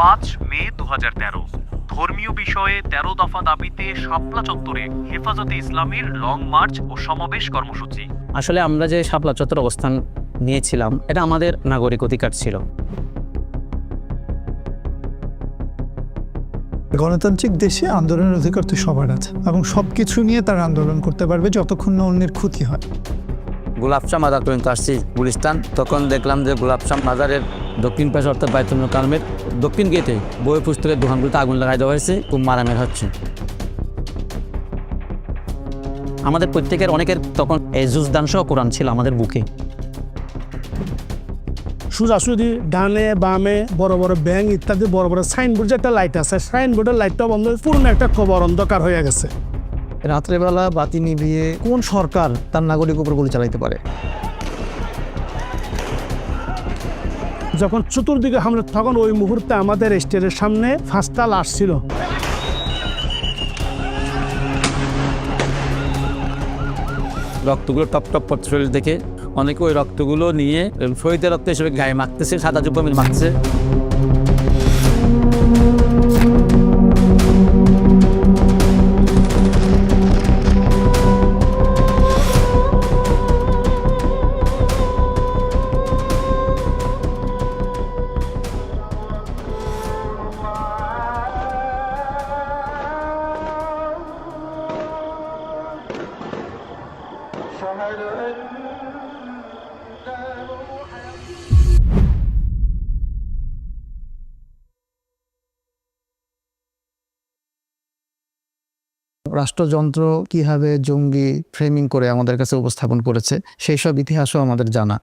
5 মে 2013 ধর্মীয় বিষয়ে 13 দফা দাবিতে শাপলা চত্বরে হেফাজতে ইসলামীর লং মার্চ ও সমাবেশ কর্মসূচি। আসলে আমরা যে শাপলা চত্বরে অবস্থান নিয়েছিলাম এটা আমাদের নাগরিক অধিকার ছিল। গণতান্ত্রিক দেশে আন্দোলনের অধিকার তো সবার আছে এবং সবকিছু নিয়ে তারা আন্দোলন করতে পারবে যতক্ষণ না অন্যের ক্ষতি হয়। গোলাপশাহ মাজার পর্যন্ত আসছি গুলিস্তান, তখন দেখলাম যে গোলাপশাহ মাজারের দক্ষিণ পাশে অর্থাৎ বাইতুল মোকাররমের দক্ষিণ গেটে বই পুস্তকের দোকানগুলোতে আগুন লাগাই দেওয়া হয়েছে, খুব মারামারি হচ্ছে। আমাদের প্রত্যেকের অনেকের তখন এই জুজদান সহ কোরআন ছিল আমাদের বুকে। সোজাসুজি ডানে বামে বড় বড় ব্যাংক ইত্যাদি বড় বড় সাইনবোর্ড যে একটা লাইট আছে, সাইনবোর্ডের লাইটটা বন্ধ হয়ে পুরনো একটা খবর অন্ধকার হয়ে গেছে। রাত্রেবেলা বাতি নিভিয়ে কোন সরকার তার নাগরিক উপর গুলি চালাইতে পারে? যখন চতুর্দিকে হামলা, তখন ওই মুহূর্তে আমাদের স্টেজের সামনে 5টা লাশ ছিল। রক্তগুলো টপ টপ পড়তে শরীর দেখে অনেকে ওই রক্তগুলো নিয়ে শহীদের রক্ত হিসেবে গায়ে মাখতেছে, সাদা জুব্বা মিল মাখছে। রাষ্ট্রযন্ত্র কিভাবে জঙ্গি ফ্রেমিং করে আমাদের কাছে উপস্থাপন করেছে সেই সব ইতিহাসও আমাদের জানা।